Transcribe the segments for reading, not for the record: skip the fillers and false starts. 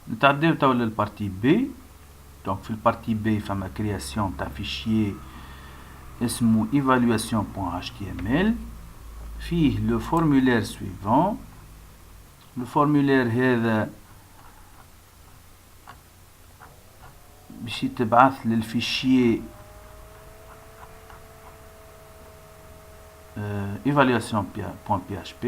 نتعداو تو للبارتي بي. دونك في البارتي بي فما كرياسيون تاع فيشيي اسمه evaluation.html فيه لو فورمولير سويفون. لو فورمولير هذا باش يتبعث للفيشيي evaluation.php.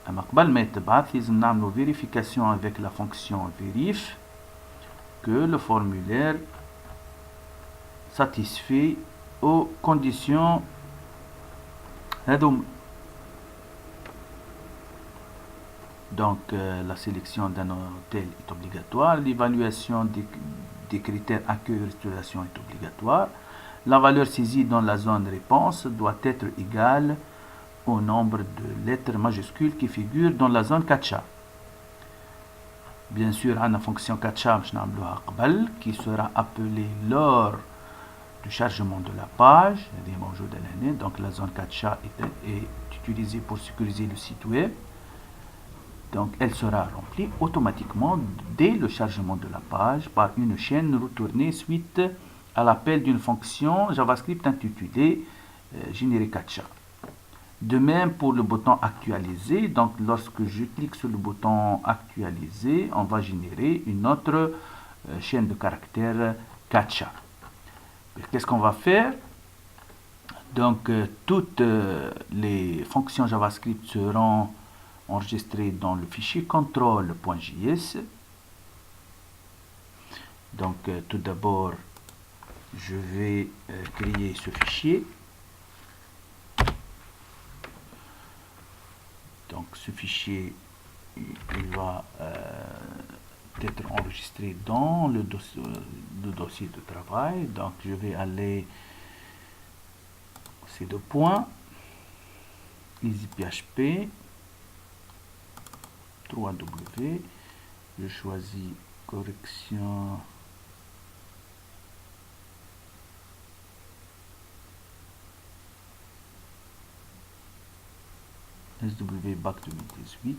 اما قبل ما يتبعث لازم نعملو vérification avec la fonction verif que le formulaire satisfait aux conditions هذوما. Donc la sélection d'un hôtel est obligatoire, l'évaluation des critères accueil et restauration est obligatoire, la valeur saisie dans la zone réponse doit être égale au nombre de lettres majuscules qui figurent dans la zone CAPTCHA. Bien sûr, on a une fonction CAPTCHA qui sera appelée lors du chargement de la page. Donc la zone CAPTCHA est utilisée pour sécuriser le site web. Donc elle sera remplie automatiquement dès le chargement de la page par une chaîne retournée suite à l'appel d'une fonction JavaScript intitulée générer CAPTCHA. De même pour le bouton actualiser. Donc lorsque je clique sur le bouton actualiser, on va générer une autre chaîne de caractères CAPTCHA. Qu'est-ce qu'on va faire? Donc toutes les fonctions JavaScript seront enregistrées dans le fichier control.js. Donc tout d'abord je vais créer ce fichier. Donc ce fichier il va être enregistré dans le dossier de travail. Donc je vais aller ces deux points easyphp 3w, je choisis correction SW Back 2018.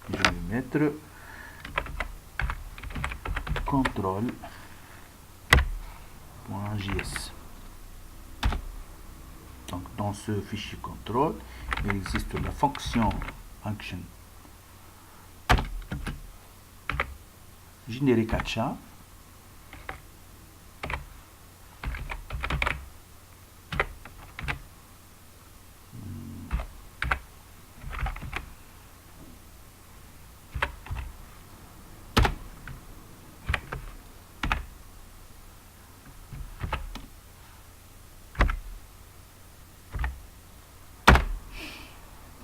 Je vais mettre control.js. Donc dans ce fichier control, il existe la fonction function générer CAPTCHA.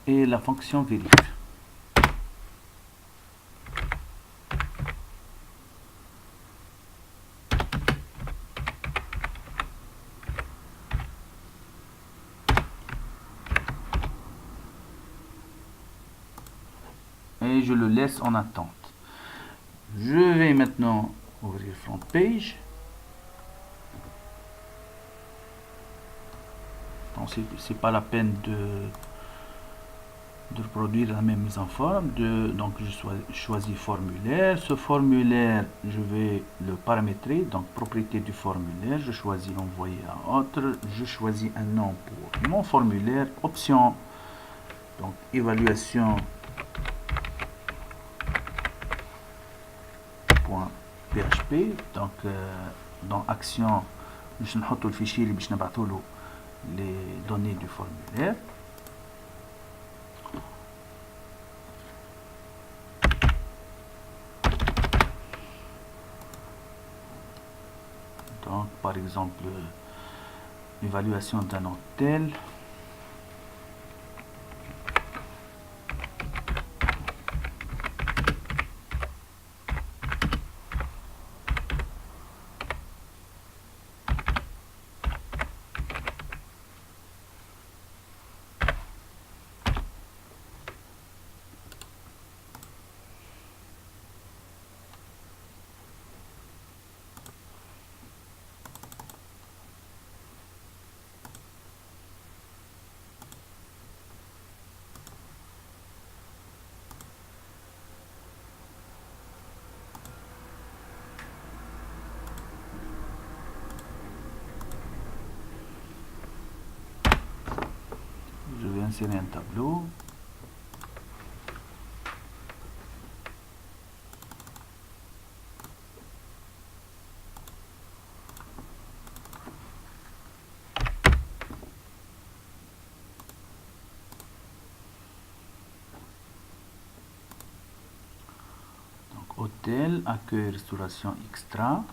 Et la fonction verif. Et je le laisse en attente. Je vais maintenant ouvrir front page. C'est pas la peine de reproduire la même mise en forme. Donc je choisis formulaire. Ce formulaire, je vais le paramétrer. Donc propriété du formulaire, je choisis envoyer à autre. Je choisis un nom pour mon formulaire. Option, donc évaluation .php. Donc dans action, je vais mettre le fichier les données du formulaire. Donc, par exemple, l'évaluation d'un hôtel. insérer un tableau. Donc, hôtel, accueil, restauration extra.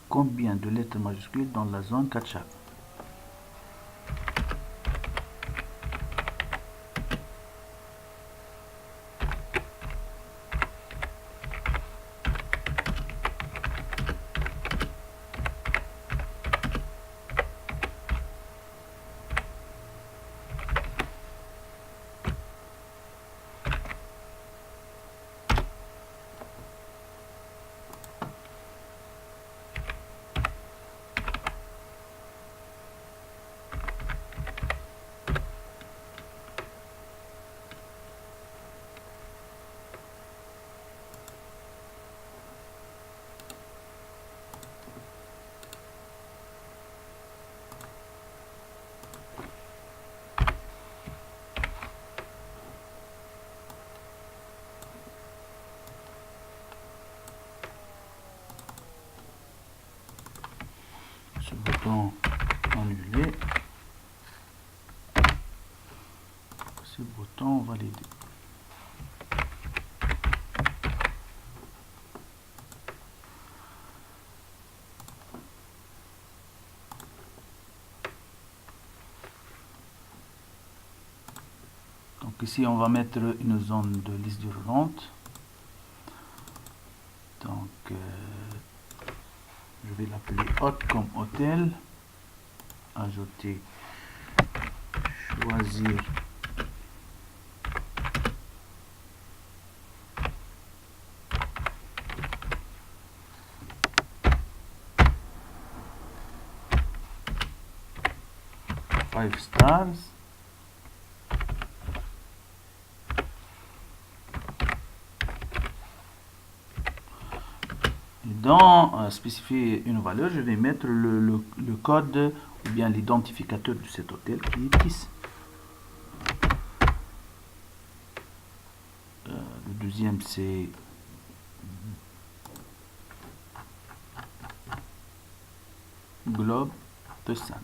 Combien de lettres majuscules dans la zone CAPTCHA? Ce bouton annulé, ce bouton validé. Donc ici on va mettre une zone de liste virulente. Donc je vais l'appeler hôte comme hôtel. Ajouter, choisir five stars. Et dans spécifier une valeur, je vais mettre le code ou bien l'identificateur de cet hôtel qui est ici. Le deuxième c'est Globe de Sun.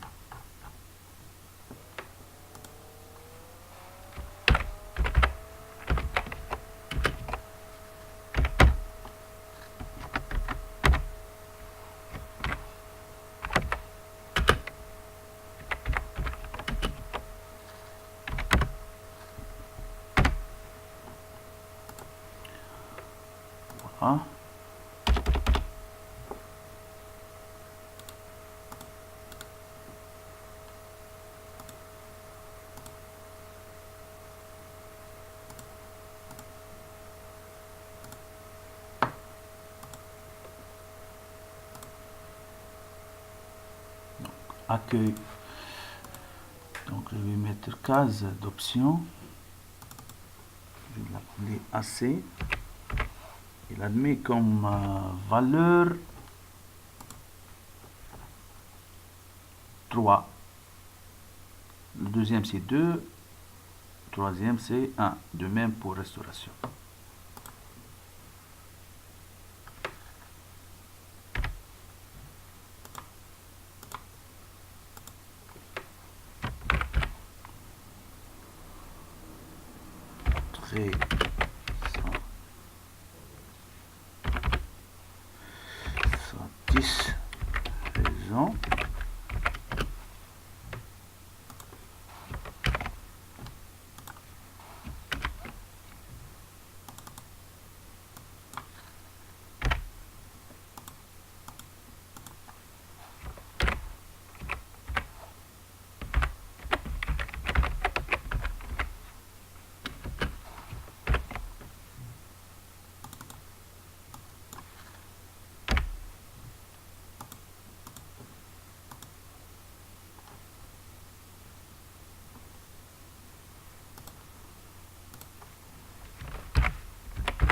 Voilà. Accueil. Donc je vais mettre case d'options. Je vais l'appeler AC. Il admet comme valeur 3. Le deuxième c'est 2. Le troisième c'est 1. De même pour restauration. Très 10 raisons.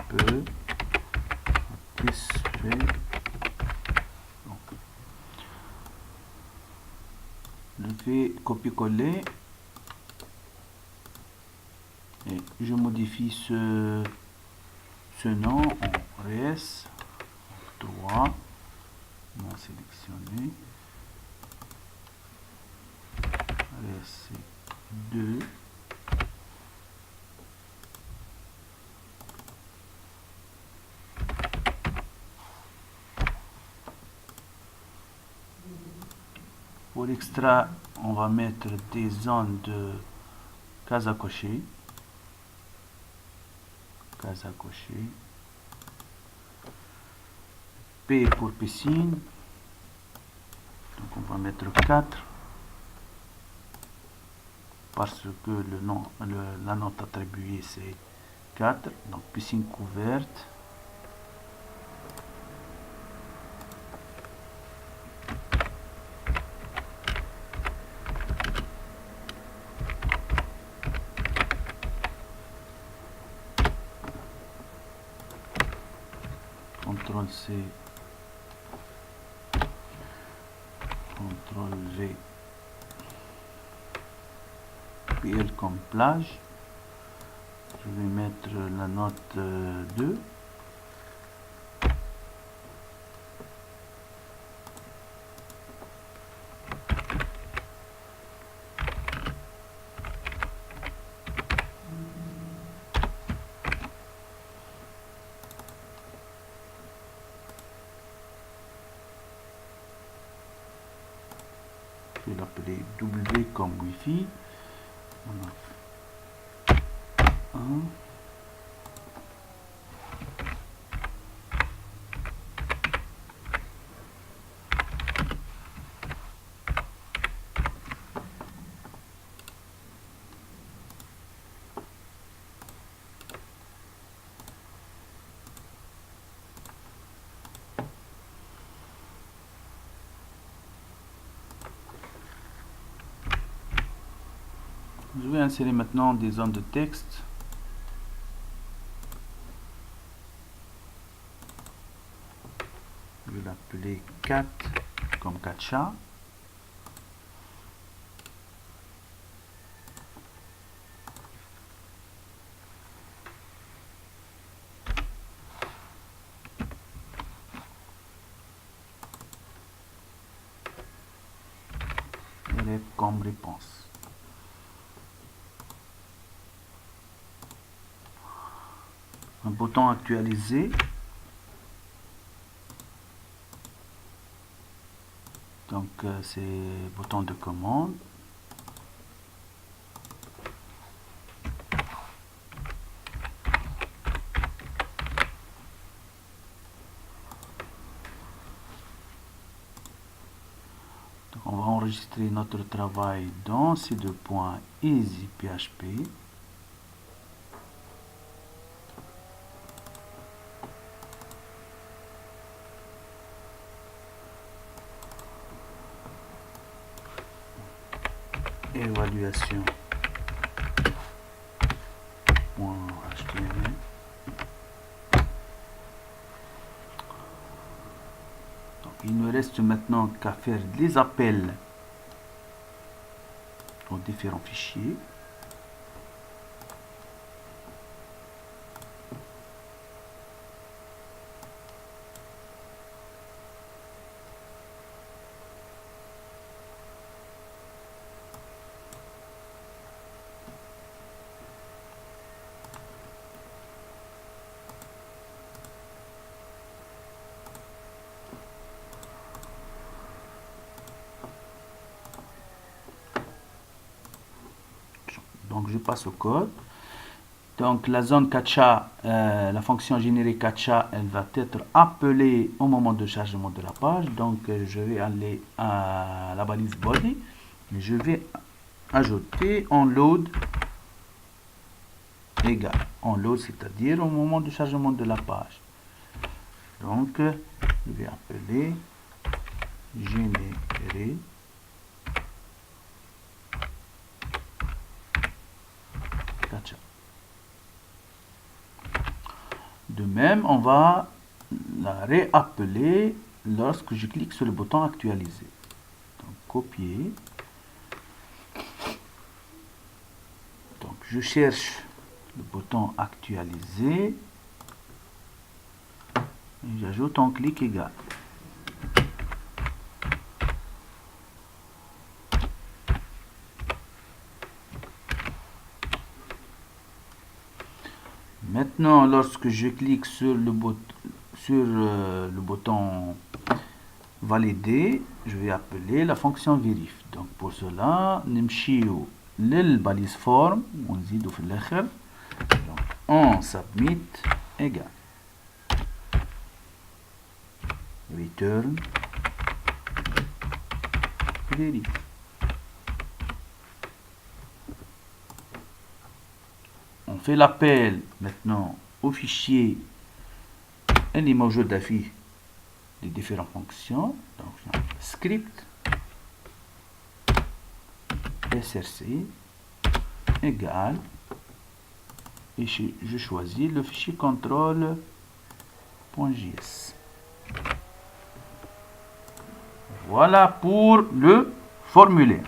Peu satisfait. Je fais copier-coller et je modifie ce nom en res 3. On va sélectionner res 2. Pour extra, on va mettre des zones de case à cocher. Case à cocher. P pour piscine. Donc on va mettre 4. Parce que le nom, la note attribuée c'est 4. Donc piscine couverte. CTRL C, CTRL V, PL comme plage. Je vais mettre la note 2. Je vais l'appeler W comme Wi-Fi. On a 1. Je vais insérer maintenant des zones de texte. Je vais l'appeler 4 comme 4 chats. Et comme réponse. Un bouton actualiser. Donc c'est bouton de commande. Donc on va enregistrer notre travail dans ces deux points easy PHP. Évaluation .html. reste maintenant qu'à faire les appels aux différents fichiers. Donc je passe au code. Donc la zone CAPTCHA, la fonction générée CAPTCHA, elle va être appelée au moment de chargement de la page. Donc je vais aller à la balise body et je vais ajouter onload égal onload, c'est-à-dire au moment du chargement de la page. Donc je vais appeler générer CAPTCHA. De même, on va la réappeler lorsque je clique sur le bouton actualiser. Donc copier. Donc je cherche le bouton actualiser et j'ajoute un clic égal. Maintenant, lorsque je clique sur le bouton valider, je vais appeler la fonction vérif. Donc pour cela, نمشيو للباليز form ونزيدو في الاخر. Donc on submit égal return vérif. On fait l'appel maintenant au fichier اللي موجودة فيه les différentes fonctions. Donc script src égale et je choisis le fichier contrôle.js. Voilà pour le formulaire.